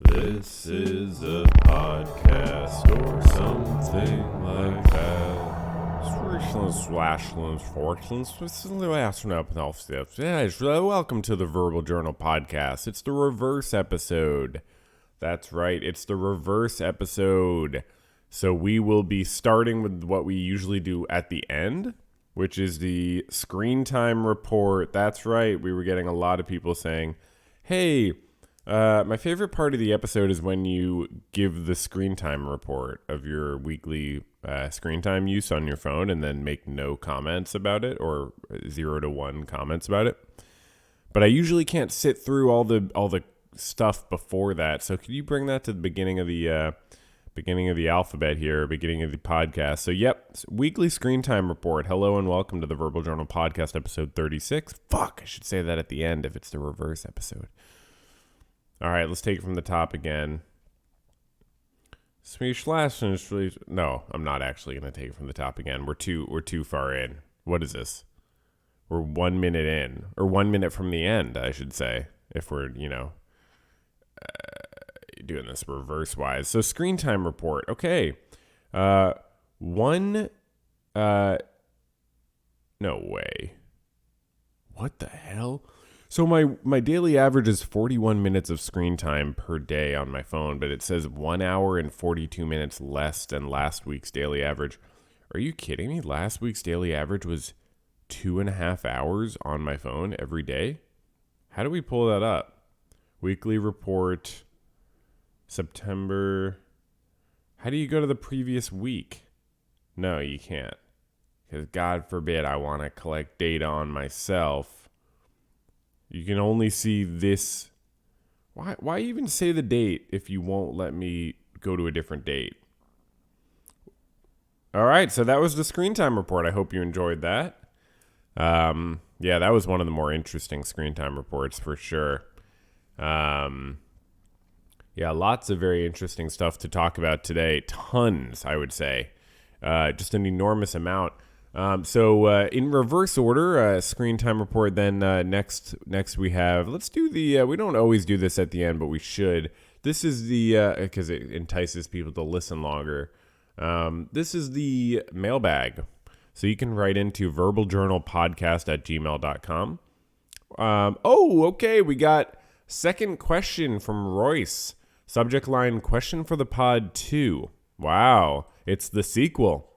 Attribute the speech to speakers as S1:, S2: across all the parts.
S1: This is a podcast or something like that. Welcome to the Verbal Journal podcast. It's the reverse episode. That's right, it's the reverse episode. So we will be starting with what we usually do at the end, which is the screen time report. That's right, we were getting a lot of people saying, hey, my favorite part of the episode is when you give the screen time report of your weekly screen time use on your phone and then make no comments about it, or 0 to 1 comments about it. But I usually can't sit through all the stuff before that. So could you bring that to the beginning of the alphabet here, beginning of the podcast? So yep, weekly screen time report. Hello and welcome to the Verbal Journal podcast, episode 36. Fuck, I should say that at the end if it's the reverse episode. All right, let's take it from the top again. No, I'm not actually going to take it from the top again. We're too far in. What is this? We're 1 minute in, or 1 minute from the end, I should say, if we're, doing this reverse-wise. So screen time report. Okay. No way. What the hell? So my daily average is 41 minutes of screen time per day on my phone, but it says 1 hour and 42 minutes less than last week's daily average. Are you kidding me? Last week's daily average was 2.5 hours on my phone every day. How do we pull that up? Weekly report, September. How do you go to the previous week? No, you can't. Because God forbid I want to collect data on myself. You can only see this. Why even say the date if you won't let me go to a different date? All right, so that was the screen time report. I hope you enjoyed that. Yeah, that was one of the more interesting screen time reports for sure. Yeah, lots of very interesting stuff to talk about today. Tons, I would say. Just an enormous amount. So in reverse order, screen time report, then next we have, let's do the, we don't always do this at the end, but we should. This is the, because it entices people to listen longer. This is the mailbag. So you can write into verbaljournalpodcast@gmail.com. Okay, we got second question from Royce. Subject line, question for the pod 2. Wow, it's the sequel.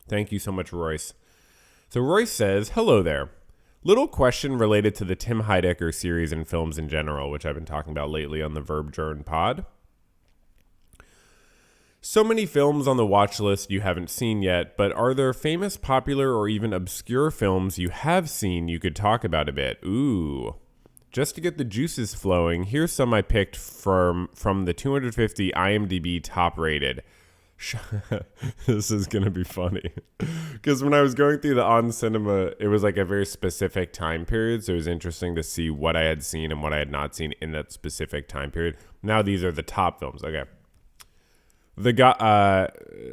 S1: Thank you so much, Royce. So Royce says, hello there. Little question related to the Tim Heidecker series and films in general, which I've been talking about lately on the Verb Journ pod. So many films on the watch list you haven't seen yet, but are there famous, popular, or even obscure films you have seen you could talk about a bit? Ooh. Just to get the juices flowing, here's some I picked from the 250 IMDb top rated. This is going to be funny because when I was going through the On Cinema, it was like a very specific time period. So it was interesting to see what I had seen and what I had not seen in that specific time period. Now these are the top films. Okay.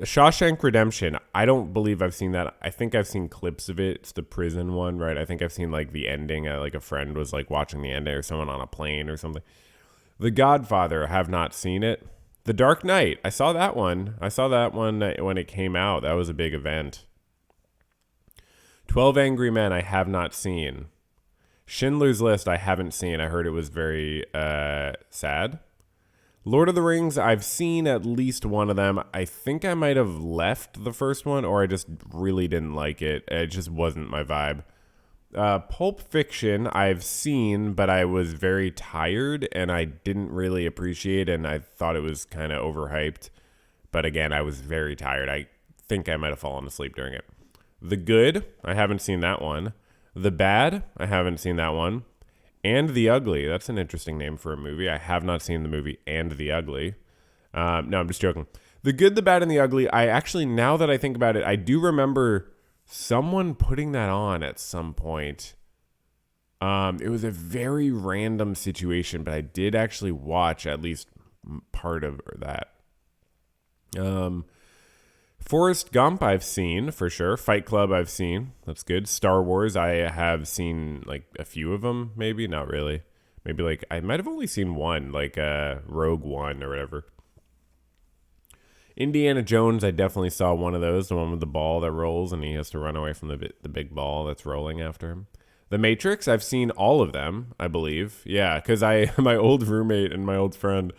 S1: Shawshank Redemption. I don't believe I've seen that. I think I've seen clips of it. It's the prison one, right? I think I've seen like the ending. Like a friend was like watching the ending or someone on a plane or something. The Godfather. I have not seen it. The Dark Knight. I saw that one. When it came out. That was a big event. 12 Angry Men. I have not seen. Schindler's List. I haven't seen. I heard it was very sad. Lord of the Rings. I've seen at least one of them. I think I might have left the first one, or I just really didn't like it. It just wasn't my vibe. Pulp Fiction I've seen, but I was very tired and I didn't really appreciate it, and I thought it was kind of overhyped. But again, I was very tired. I think I might have fallen asleep during it. The Good, I haven't seen that one. The Bad, I haven't seen that one. And The Ugly, that's an interesting name for a movie. I have not seen the movie And the Ugly. No, I'm just joking. The Good, the Bad, and the Ugly, I actually, now that I think about it, I do remember someone putting that on at some point. It was a very random situation, but I did actually watch at least part of that. Forrest Gump I've seen for sure. Fight Club I've seen. That's good. Star Wars I have seen like a few of them, maybe not really. Maybe like I might have only seen one, like Rogue One or whatever. Indiana Jones, I definitely saw one of those, the one with the ball that rolls and he has to run away from the big ball that's rolling after him. The Matrix, I've seen all of them, I believe. Yeah, because my old roommate and my old friend,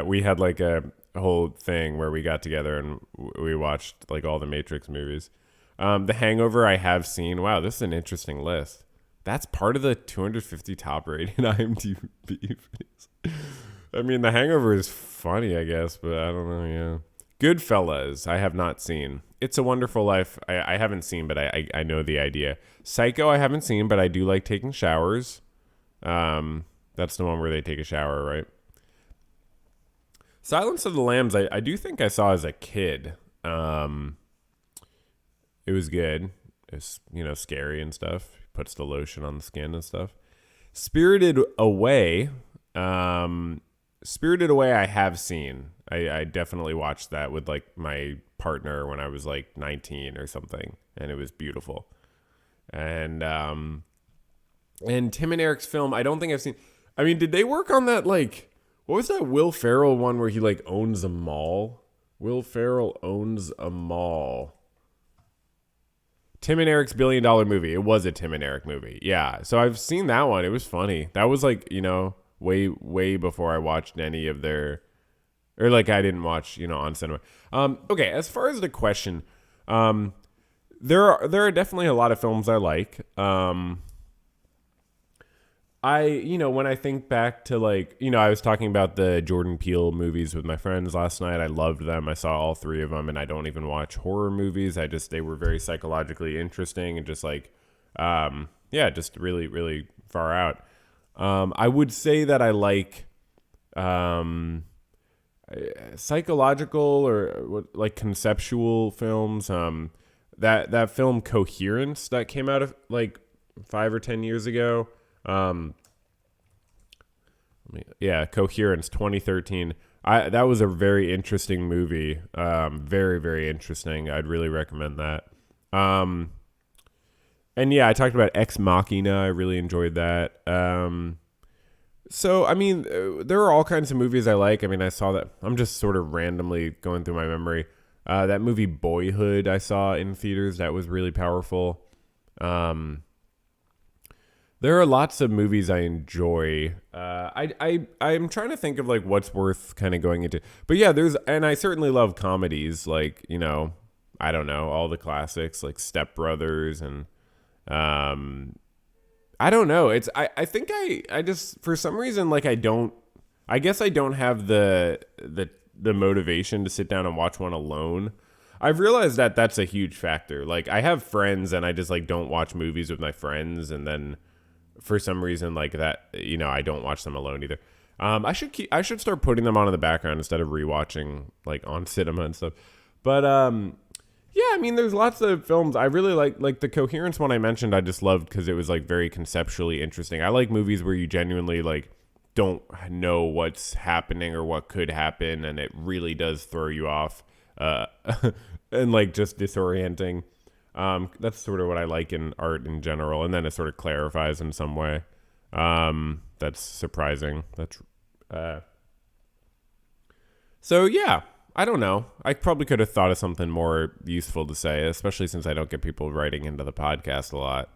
S1: we had like a whole thing where we got together and we watched like all the Matrix movies. The Hangover, I have seen. Wow, this is an interesting list. That's part of the 250 top rated IMDb. I mean, The Hangover is funny, I guess, but I don't know. Yeah. Goodfellas, I have not seen. It's a Wonderful Life, I haven't seen, but I know the idea. Psycho, I haven't seen, but I do like taking showers. That's the one where they take a shower, right? Silence of the Lambs, I do think I saw as a kid. It was good. It's, scary and stuff. Puts the lotion on the skin and stuff. Spirited Away, I have seen. I definitely watched that with like my partner when I was like 19 or something, and it was beautiful. And Tim and Eric's film, I don't think I've seen. I mean, did they work on that like what was that Will Ferrell one where he like owns a mall? Will Ferrell owns a mall. Tim and Eric's $1 billion movie. It was a Tim and Eric movie. Yeah. So I've seen that one. It was funny. That was like, way before I watched any of their, or like I didn't watch, on cinema. Okay. As far as the question, there are definitely a lot of films I like. When I think back to like, I was talking about the Jordan Peele movies with my friends last night. I loved them. I saw all three of them, and I don't even watch horror movies. They were very psychologically interesting and just like, just really, really far out. I would say that I like, psychological or like conceptual films. That film Coherence that came out of like 5 or 10 years ago. Coherence 2013. That was a very interesting movie. Very, very interesting. I'd really recommend that. And yeah, I talked about Ex Machina. I really enjoyed that. So, I mean, there are all kinds of movies I like. I mean, I saw that. I'm just sort of randomly going through my memory. That movie Boyhood I saw in theaters. That was really powerful. There are lots of movies I enjoy. I'm trying to think of like what's worth kind of going into. But yeah, and I certainly love comedies like, I don't know, all the classics like Step Brothers and I don't know. I think I just for some reason like I guess I don't have the motivation to sit down and watch one alone. I've realized that that's a huge factor. Like I have friends and I just like don't watch movies with my friends, and then for some reason like that, I don't watch them alone either. I should start putting them on in the background instead of rewatching like on cinema and stuff. But yeah, I mean, there's lots of films I really like the Coherence one I mentioned. I just loved because it was like very conceptually interesting. I like movies where you genuinely like don't know what's happening or what could happen, and it really does throw you off and like just disorienting. That's sort of what I like in art in general, and then it sort of clarifies in some way. That's surprising. So yeah, I don't know. I probably could have thought of something more useful to say, especially since I don't get people writing into the podcast a lot.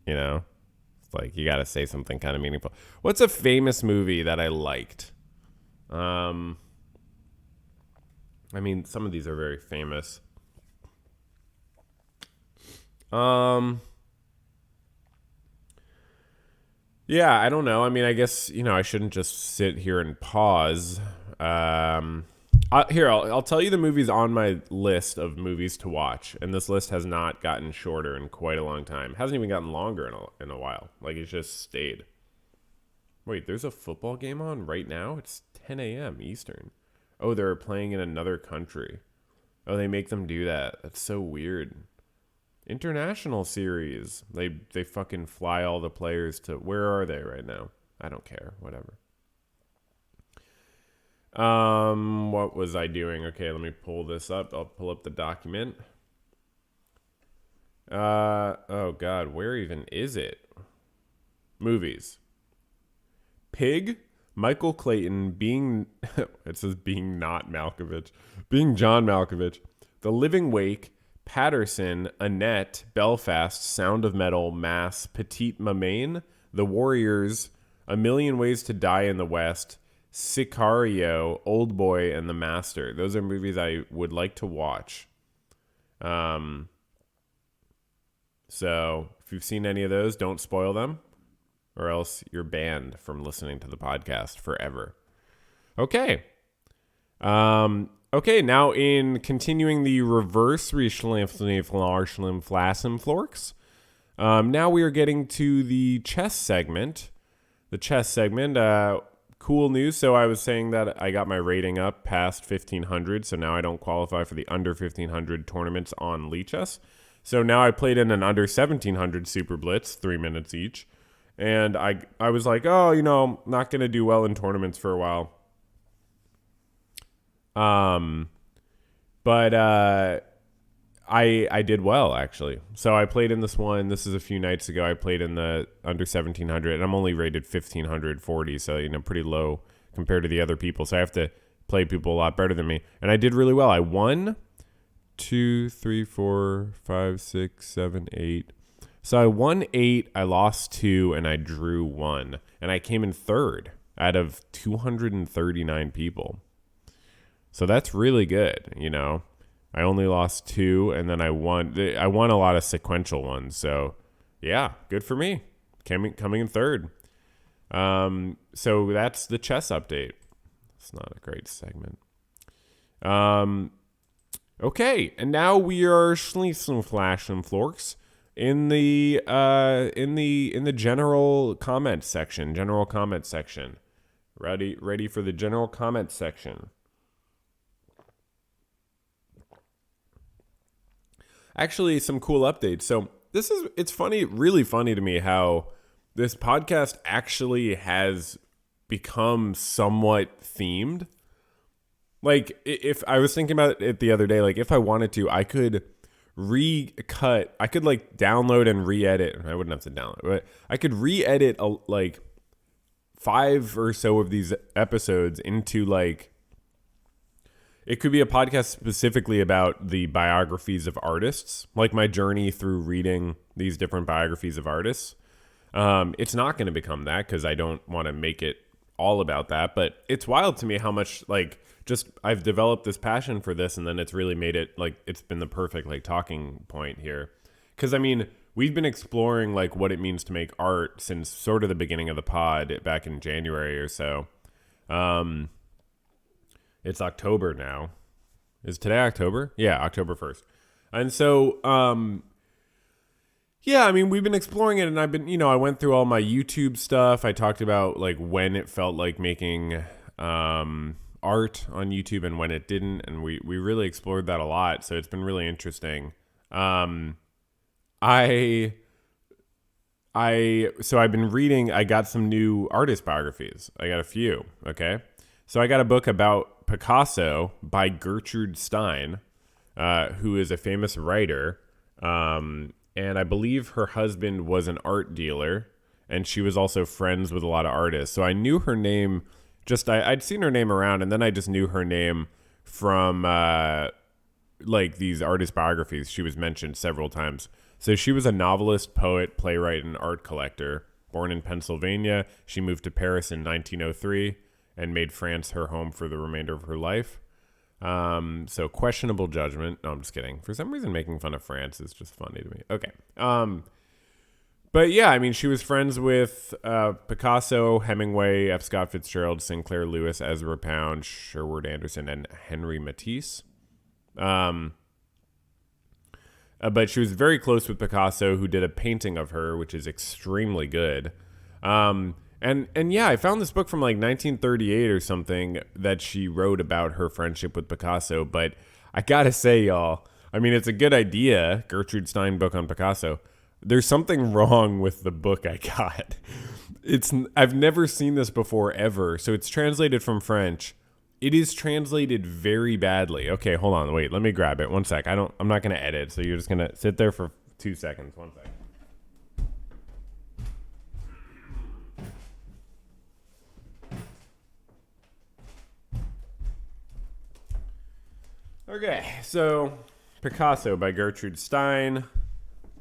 S1: It's like you got to say something kind of meaningful. What's a famous movie that I liked? I mean, some of these are very famous. Yeah, I don't know. I mean, I guess, I shouldn't just sit here and pause. I'll tell you the movies on my list of movies to watch, and this list has not gotten shorter in quite a long time. It hasn't even gotten longer in a while. Like, it's just stayed. Wait, there's a football game on right now? It's 10 a.m. Eastern. Oh, they're playing in another country. Oh, they make them do that. That's so weird. International series. They fucking fly all the players to... Where are they right now? I don't care. Whatever. What was I doing? Okay, let me pull this up. I'll pull up the document. Oh God, where even is it? Movies. Pig, Michael Clayton, being it says being not Malkovich, being John Malkovich, The Living Wake, Patterson, Annette, Belfast, Sound of Metal, Mass, Petite Maman, The Warriors, A Million Ways to Die in the West, Sicario, Old Boy, and The Master. Those are movies I would like to watch. So if you've seen any of those, don't spoil them, or else you're banned from listening to the podcast forever. Okay. Okay, now in continuing the reverse Florks, now we are getting to the chess segment. The chess segment, cool news. So I was saying that I got my rating up past 1,500, so now I don't qualify for the under 1,500 tournaments on Lichess. So now I played in an under 1,700 Super Blitz, 3 minutes each. And I was like, oh, not going to do well in tournaments for a while. But I did well, actually. So I played in this one. This is a few nights ago. I played in the under 1,700, and I'm only rated 1,540, so, pretty low compared to the other people. So I have to play people a lot better than me. And I did really well. I won 2, 3, 4, 5, 6, 7, 8. So I won 8, I lost 2, and I drew 1. And I came in third out of 239 people. So that's really good, I only lost 2, and then I won a lot of sequential ones. So, yeah, good for me. Coming in third. So that's the chess update. It's not a great segment. Okay, and now we are Flash and Florks in the general comment section. Ready for the general comment section. Actually, some cool updates. So it's funny, really funny to me how this podcast actually has become somewhat themed. Like, if I was thinking about it the other day, like if I wanted to, I could download and re-edit. I wouldn't have to download, but I could re-edit like 5 or so of these episodes into like, it could be a podcast specifically about the biographies of artists, like my journey through reading these different biographies of artists. It's not going to become that because I don't want to make it all about that. But it's wild to me how much I've developed this passion for this, and then it's really made it it's been the perfect talking point here. Because we've been exploring what it means to make art since sort of the beginning of the pod back in January or so. It's October now. Is today October? Yeah, October 1st. And so, we've been exploring it, and I've been, I went through all my YouTube stuff. I talked about when it felt like making art on YouTube and when it didn't, and we really explored that a lot. So it's been really interesting. So I've been reading. I got some new artist biographies. I got a few. Okay, so I got a book about Picasso by Gertrude Stein, who is a famous writer. And I believe her husband was an art dealer, and she was also friends with a lot of artists. So I knew her name. I'd seen her name around, and then I just knew her name from these artist biographies. She was mentioned several times. So she was a novelist, poet, playwright, and art collector. Born in Pennsylvania, she moved to Paris in 1903 and made France her home for the remainder of her life. So questionable judgment. No, I'm just kidding. For some reason, making fun of France is just funny to me. Okay. But yeah, she was friends with Picasso, Hemingway, F. Scott Fitzgerald, Sinclair Lewis, Ezra Pound, Sherwood Anderson, and Henry Matisse. But she was very close with Picasso, who did a painting of her, which is extremely good. And yeah, I found this book from 1938 or something that she wrote about her friendship with Picasso. But I gotta say, y'all, it's a good idea, Gertrude Stein book on Picasso. There's something wrong with the book I got. I've never seen this before ever. So it's translated from French. It is translated very badly. Okay, hold on. Wait, let me grab it. 1 sec. I'm not going to edit. So you're just going to sit there for 2 seconds. 1 sec. Okay, so Picasso by Gertrude Stein.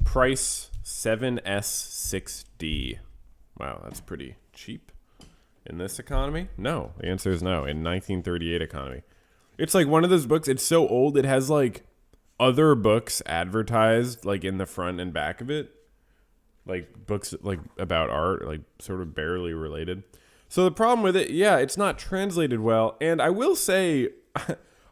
S1: Price 7S6D. Wow, that's pretty cheap in this economy. No, the answer is no. In 1938 economy. It's like one of those books. It's so old. It has like other books advertised like in the front and back of it. Like books like about art, like sort of barely related. So the problem with it, yeah, it's not translated well. And I will say,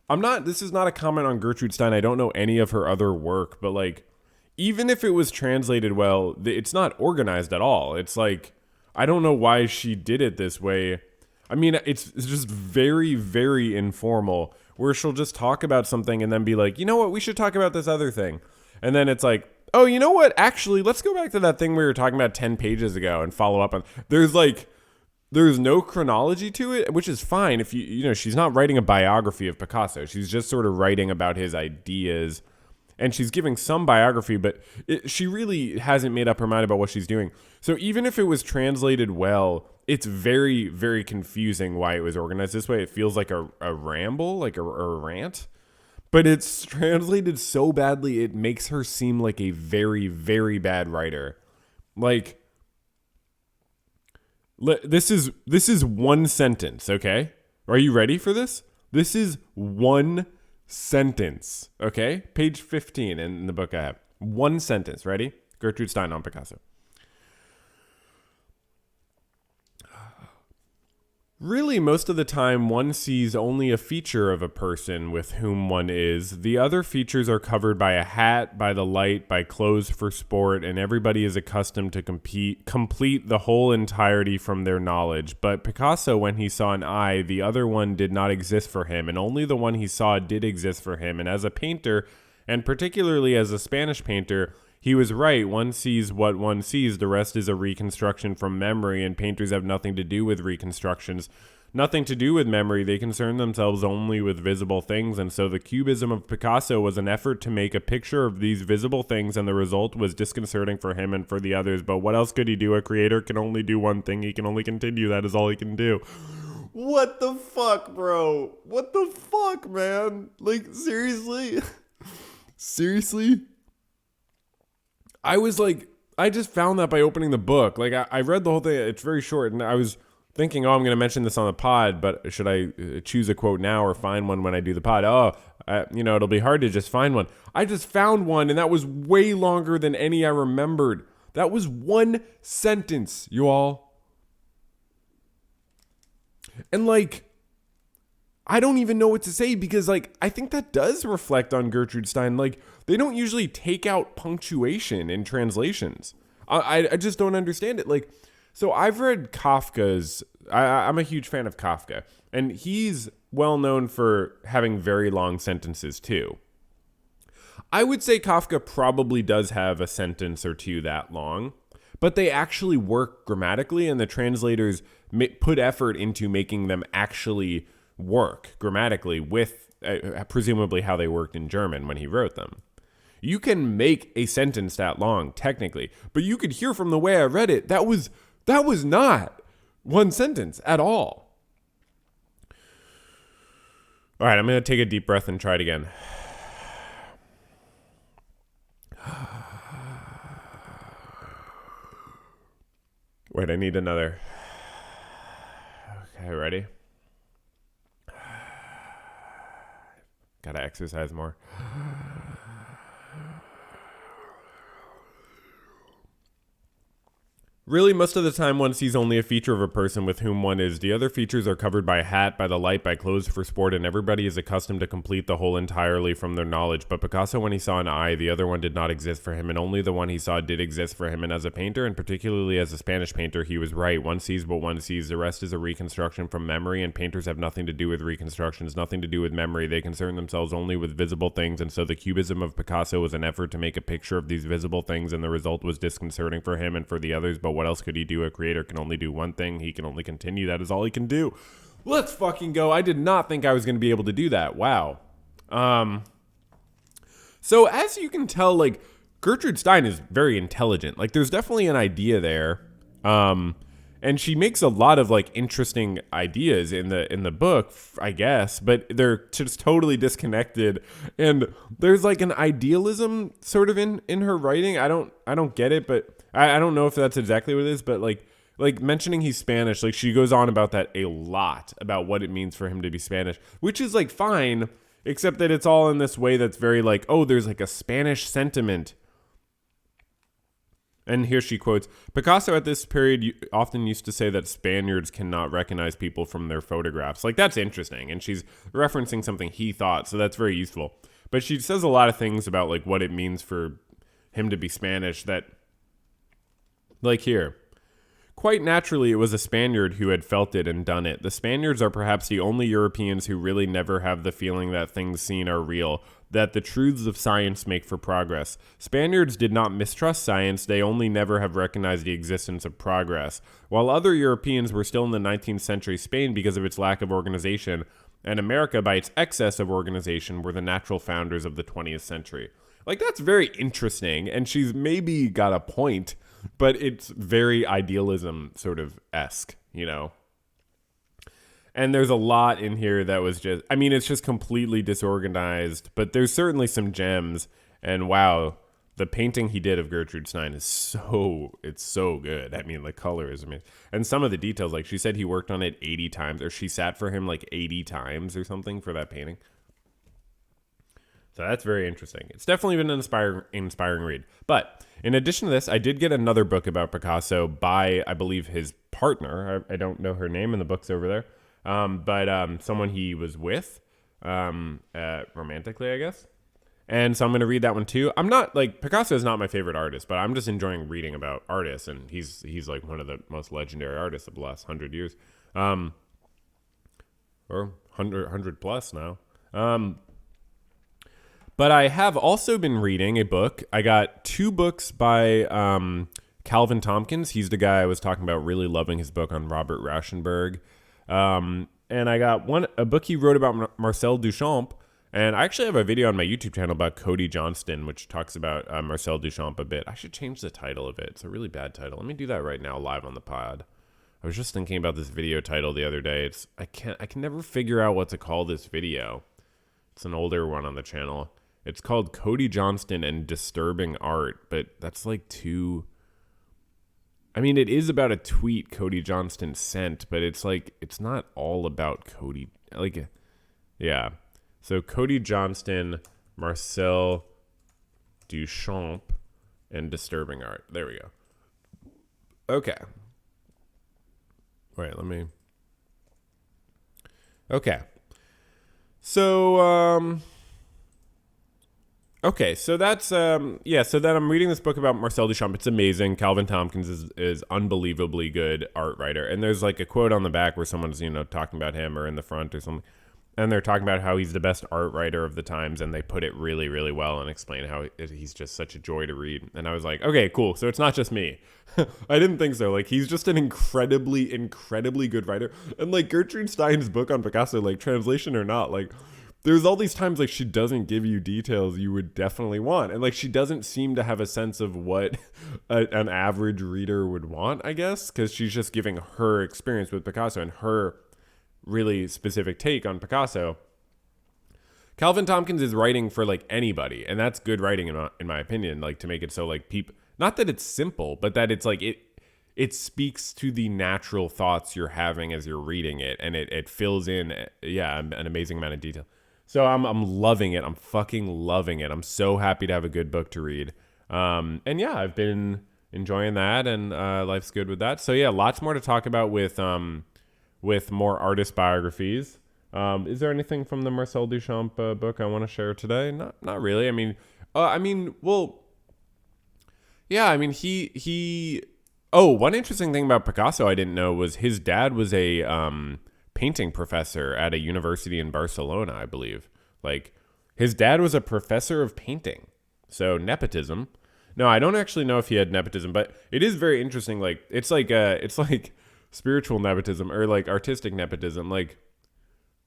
S1: this is not a comment on Gertrude Stein. I don't know any of her other work, but like, even if it was translated well, it's not organized at all. It's like, I don't know why she did it this way. I mean, it's just very, very informal, where she'll just talk about something and then be like, you know what, we should talk about this other thing. And then it's like, oh, you know what, actually, let's go back to that thing we were talking about 10 pages ago and follow up on. There's no chronology to it, which is fine if she's not writing a biography of Picasso. She's just sort of writing about his ideas. And she's giving some biography, but she really hasn't made up her mind about what she's doing. So even if it was translated well, it's very, very confusing why it was organized this way. It feels like a ramble, like a rant. But it's translated so badly, it makes her seem like a very, very bad writer. Like, this is one sentence, okay? Are you ready for this? This is one sentence, okay? Page 15 in the book I have. One sentence, ready? Gertrude Stein on Picasso. Really, most of the time, one sees only a feature of a person with whom one is. The other features are covered by a hat, by the light, by clothes for sport, and everybody is accustomed to complete the whole entirety from their knowledge. But Picasso, when he saw an eye, the other one did not exist for him, and only the one he saw did exist for him. And as a painter, and particularly as a Spanish painter, he was right. One sees what one sees. The rest is a reconstruction from memory, and painters have nothing to do with reconstructions. Nothing to do with memory. They concern themselves only with visible things, and so the cubism of Picasso was an effort to make a picture of these visible things, and the result was disconcerting for him and for the others. But what else could he do? A creator can only do one thing. He can only continue. That is all he can do. What the fuck, bro? What the fuck, man? Like, seriously? Seriously? I just found that by opening the book. Like, I read the whole thing. It's very short, and I was thinking, I'm going to mention this on the pod, but should I choose a quote now or find one when I do the pod? It'll be hard to just find one. I just found one, and that was way longer than any I remembered. That was one sentence, you all. And, like, I don't even know what to say because, like, I think that does reflect on Gertrude Stein. Like, they don't usually take out punctuation in translations. I just don't understand it. Like, so I've read Kafka's. I'm a huge fan of Kafka, and he's well known for having very long sentences too. I would say Kafka probably does have a sentence or two that long, but they actually work grammatically, and the translators put effort into making them actually work grammatically with presumably how they worked in German when he wrote them. You can make a sentence that long technically, but you could hear from the way I read it, that was not one sentence at all. All right, I'm going to take a deep breath and try it again. Wait, I need another. Okay, ready? Gotta exercise more. Really, most of the time one sees only a feature of a person with whom one is. The other features are covered by a hat, by the light, by clothes for sport, and everybody is accustomed to complete the whole entirely from their knowledge. But Picasso, when he saw an eye, the other one did not exist for him, and only the one he saw did exist for him. And as a painter, and particularly as a Spanish painter, he was right. One sees what one sees. The rest is a reconstruction from memory, and painters have nothing to do with reconstructions, nothing to do with memory. They concern themselves only with visible things, and so the cubism of Picasso was an effort to make a picture of these visible things, and the result was disconcerting for him and for the others. But what else could he do? A creator can only do one thing. He can only continue. That is all he can do. Let's fucking go. I did not think I was going to be able to do that. Wow. So as you can tell, like, Gertrude Stein is very intelligent. Like, there's definitely an idea there. and she makes a lot of like interesting ideas in the book, I guess, but they're just totally disconnected. And there's like an idealism sort of in her writing. I don't get it, but I don't know if that's exactly what it is, but like mentioning he's Spanish, like she goes on about that a lot, about what it means for him to be Spanish, which is like fine, except that it's all in this way that's very like, oh, there's like a Spanish sentiment. And here she quotes, Picasso at this period often used to say that Spaniards cannot recognize people from their photographs. Like, that's interesting. And she's referencing something he thought, so that's very useful. But she says a lot of things about, like, what it means for him to be Spanish that, like here, quite naturally, it was a Spaniard who had felt it and done it. The Spaniards are perhaps the only Europeans who really never have the feeling that things seen are real, that the truths of science make for progress. Spaniards did not mistrust science, they only never have recognized the existence of progress. While other Europeans were still in the 19th century Spain because of its lack of organization, and America, by its excess of organization, were the natural founders of the 20th century. Like, that's very interesting, and she's maybe got a point, but it's very idealism sort of esque, you know? And there's a lot in here that was just, I mean, it's just completely disorganized, but there's certainly some gems. And wow, the painting he did of Gertrude Stein is it's so good. I mean, the color is amazing. And some of the details, like she said he worked on it 80 times, or she sat for him like 80 times or something for that painting. So that's very interesting. It's definitely been an inspiring read. But in addition to this, I did get another book about Picasso by, I believe, his partner. I don't know her name, and the book's over there. But someone he was with, romantically, I guess. And so I'm going to read that one too. I'm not, like, Picasso is not my favorite artist, but I'm just enjoying reading about artists, and he's like one of the most legendary artists of the last 100 years. Or 100 plus now. But I have also been reading a book. I got 2 books by Calvin Tompkins. He's the guy I was talking about really loving his book on Robert Rauschenberg. And I got a book he wrote about Marcel Duchamp. And I actually have a video on my YouTube channel about Cody Johnston, which talks about Marcel Duchamp a bit. I should change the title of it. It's a really bad title. Let me do that right now live on the pod. I was just thinking about this video title the other day. I can never figure out what to call this video. It's an older one on the channel. It's called Cody Johnston and Disturbing Art, but that's like too... I mean, it is about a tweet Cody Johnston sent, but it's like, it's not all about Cody. Like, yeah. So Cody Johnston, Marcel Duchamp, and Disturbing Art. There we go. Okay. Wait, let me... Okay. So, okay, so that's, so then I'm reading this book about Marcel Duchamp. It's amazing. Calvin Tompkins is unbelievably good art writer. And there's like a quote on the back where someone's, talking about him, or in the front or something. And they're talking about how he's the best art writer of the times. And they put it really, really well and explain how he's just such a joy to read. And I was like, okay, cool. So it's not just me. I didn't think so. Like, he's just an incredibly, incredibly good writer. And like Gertrude Stein's book on Picasso, like, translation or not, like, there's all these times like she doesn't give you details you would definitely want, and like she doesn't seem to have a sense of what an average reader would want, I guess, because she's just giving her experience with Picasso and her really specific take on Picasso. Calvin Tompkins is writing for like anybody, and that's good writing in my opinion, like to make it so like people, not that it's simple, but that it's like it speaks to the natural thoughts you're having as you're reading it, and it fills in an amazing amount of detail. So I'm loving it. I'm fucking loving it. I'm so happy to have a good book to read. And yeah, I've been enjoying that, and life's good with that. So yeah, lots more to talk about with more artist biographies. Is there anything from the Marcel Duchamp book I want to share today? Not really. One interesting thing about Picasso I didn't know was his dad was a painting professor at a university in Barcelona, I believe. Like, his dad was a professor of painting. So nepotism. No, I don't actually know if he had nepotism, but it is very interesting. Like, it's like spiritual nepotism, or like artistic nepotism. Like,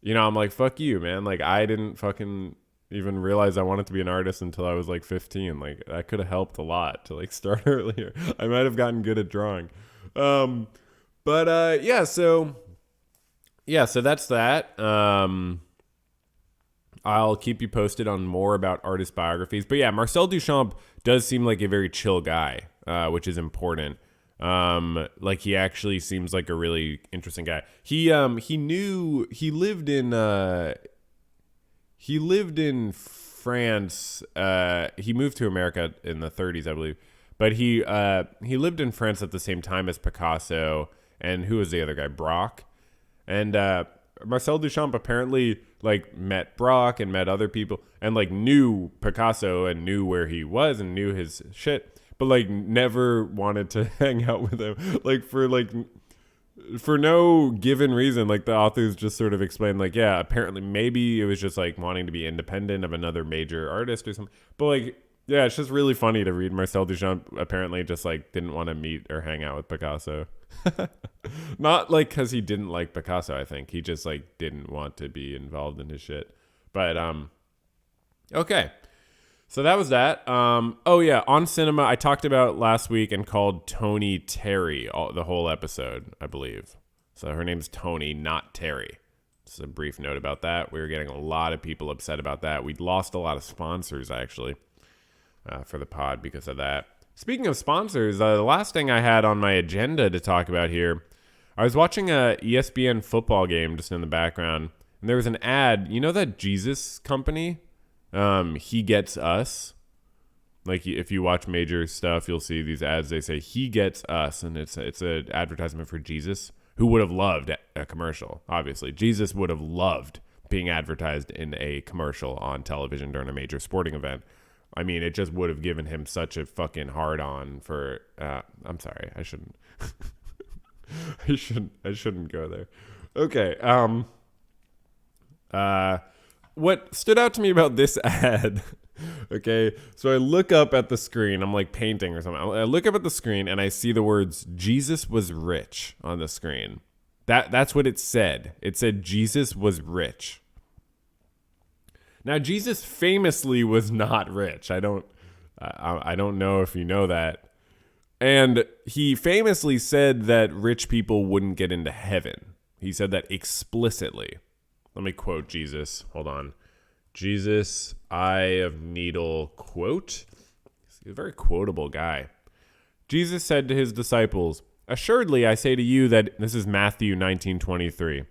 S1: I'm like, fuck you, man. Like, I didn't fucking even realize I wanted to be an artist until I was like 15. Like, that could have helped a lot to like start earlier. I might have gotten good at drawing. But so that's that. I'll keep you posted on more about artist biographies. But yeah, Marcel Duchamp does seem like a very chill guy, which is important. Like he actually seems like a really interesting guy. He lived in France. He moved to America in the 30s, I believe. But he lived in France at the same time as Picasso, and who was the other guy? Braque. And Marcel Duchamp apparently like met Braque and met other people and like knew Picasso and knew where he was and knew his shit, but like never wanted to hang out with him. For no given reason. Like the authors just sort of explained like, yeah, apparently maybe it was just like wanting to be independent of another major artist or something. But like, yeah, it's just really funny to read Marcel Duchamp apparently just like didn't want to meet or hang out with Picasso. Not like because he didn't like Picasso, I think. He just like didn't want to be involved in his shit. But okay. So that was that. Oh yeah, on cinema, I talked about last week and called Tony Terry the whole episode, I believe. So her name's Tony, not Terry. Just a brief note about that. We were getting a lot of people upset about that. We'd lost a lot of sponsors actually for the pod because of that. Speaking of sponsors, the last thing I had on my agenda to talk about here, I was watching a ESPN football game just in the background, and there was an ad. You know that Jesus company? He Gets Us. Like if you watch major stuff, you'll see these ads. They say He Gets Us, and it's an advertisement for Jesus, who would have loved a commercial. Obviously, Jesus would have loved being advertised in a commercial on television during a major sporting event. I mean, it just would have given him such a fucking hard on for. I'm sorry, I shouldn't. I shouldn't go there. Okay. What stood out to me about this ad? Okay, so I look up at the screen. I'm like painting or something. I look up at the screen and I see the words "Jesus was rich" on the screen. That's what it said. It said Jesus was rich. Now, Jesus famously was not rich. I don't know if you know that. And he famously said that rich people wouldn't get into heaven. He said that explicitly. Let me quote Jesus. Hold on. Jesus, Eye of Needle quote. He's a very quotable guy. Jesus said to his disciples, "Assuredly, I say to you that..." This is Matthew 19:23.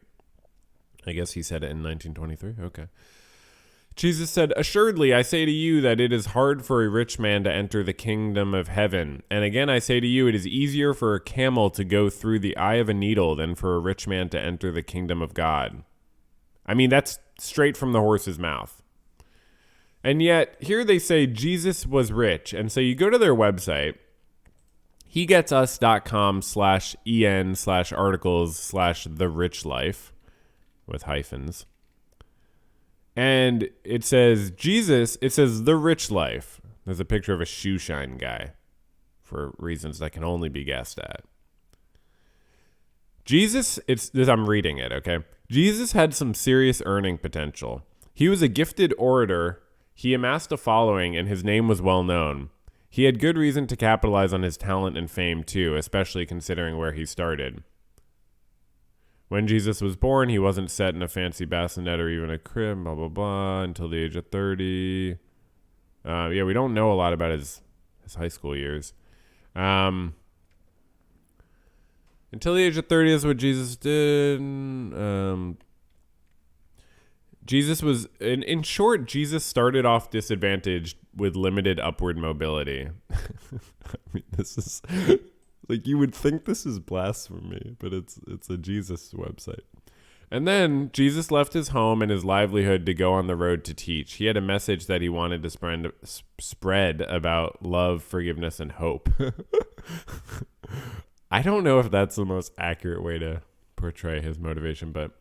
S1: I guess he said it in 1923. Okay. Jesus said, "Assuredly, I say to you that it is hard for a rich man to enter the kingdom of heaven. And again, I say to you, it is easier for a camel to go through the eye of a needle than for a rich man to enter the kingdom of God." I mean, that's straight from the horse's mouth. And yet, here they say Jesus was rich. And so you go to their website, hegetsus.com/en/articles/the-rich-life with hyphens. And it says Jesus, it says The Rich Life. There's a picture of a shoe shine guy for reasons that can only be guessed at. Jesus, I'm reading it, okay? Jesus had some serious earning potential. He was a gifted orator. He amassed a following, and his name was well known. He had good reason to capitalize on his talent and fame, too, especially considering where he started. When Jesus was born, he wasn't set in a fancy bassinet or even a crib, blah, blah, blah, until the age of 30. We don't know a lot about his high school years. Until the age of 30 is what Jesus did. Jesus was, in short, Jesus started off disadvantaged with limited upward mobility. I mean, this is... Like, you would think this is blasphemy, but it's a Jesus website. And then Jesus left his home and his livelihood to go on the road to teach. He had a message that he wanted to spread about love, forgiveness, and hope. I don't know if that's the most accurate way to portray his motivation, but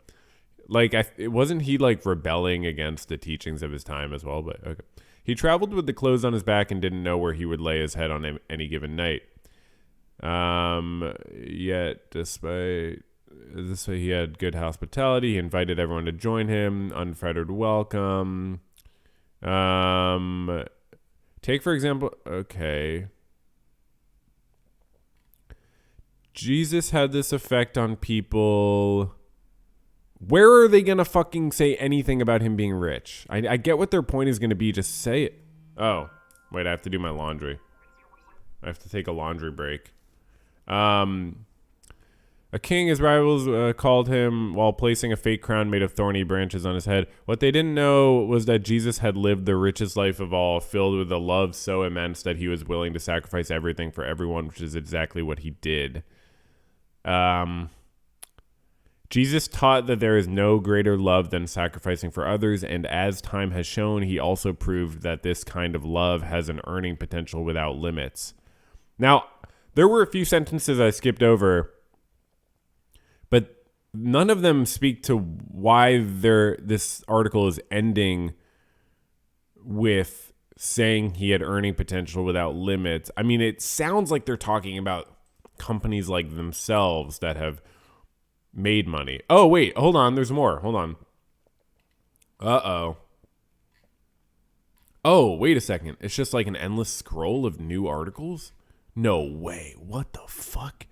S1: like, it wasn't he like rebelling against the teachings of his time as well? But okay. He traveled with the clothes on his back and didn't know where he would lay his head on any given night. Yet despite this, he had good hospitality. He invited everyone to join him, unfettered welcome. Take for example, okay. Jesus had this effect on people. Where are they going to fucking say anything about him being rich? I get what their point is going to be. Just say it. Oh, wait, I have to do my laundry. I have to take a laundry break. A king, his rivals called him while placing a fake crown made of thorny branches on his head. What they didn't know was that Jesus had lived the richest life of all, filled with a love so immense that he was willing to sacrifice everything for everyone, which is exactly what he did. Jesus taught that there is no greater love than sacrificing for others, and as time has shown, he also proved that this kind of love has an earning potential without limits. Now, there were a few sentences I skipped over, but none of them speak to why this article is ending with saying he had earning potential without limits. I mean, it sounds like they're talking about companies like themselves that have made money. Oh, wait, hold on. There's more. Hold on. Uh-oh. Oh, wait a second. It's just like an endless scroll of new articles? No way. What the fuck?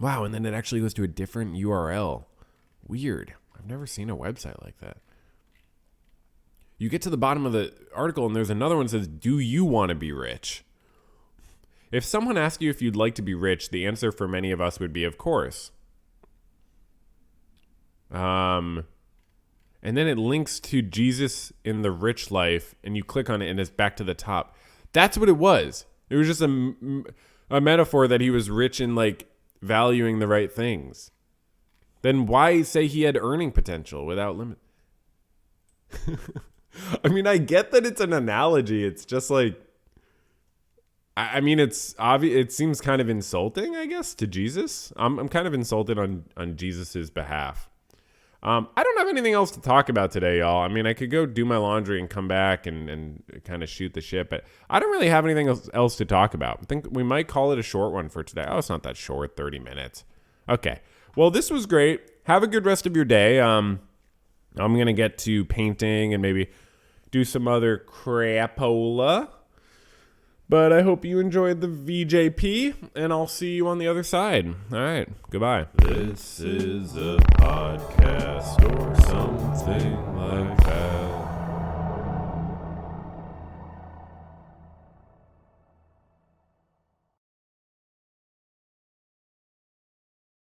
S1: Wow, and then it actually goes to a different URL. Weird. I've never seen a website like that. You get to the bottom of the article and there's another one that says, do you want to be rich? If someone asked you if you'd like to be rich, the answer for many of us would be, of course. And then it links to Jesus in the rich life, and you click on it, and it's back to the top. That's what it was. It was just a metaphor that he was rich in, like, valuing the right things. Then why say he had earning potential without limit? I mean, I get that it's an analogy. It's just like, I mean, it's obvious. It seems kind of insulting, I guess, to Jesus. I'm kind of insulted on Jesus's behalf. I don't have anything else to talk about today, y'all. I mean, I could go do my laundry and come back and kind of shoot the shit, but I don't really have anything else to talk about. I think we might call it a short one for today. Oh, it's not that short, 30 minutes. Okay. Well, this was great. Have a good rest of your day. I'm going to get to painting and maybe do some other crapola. But I hope you enjoyed the VJP, and I'll see you on the other side. All right, goodbye. This is a podcast or something.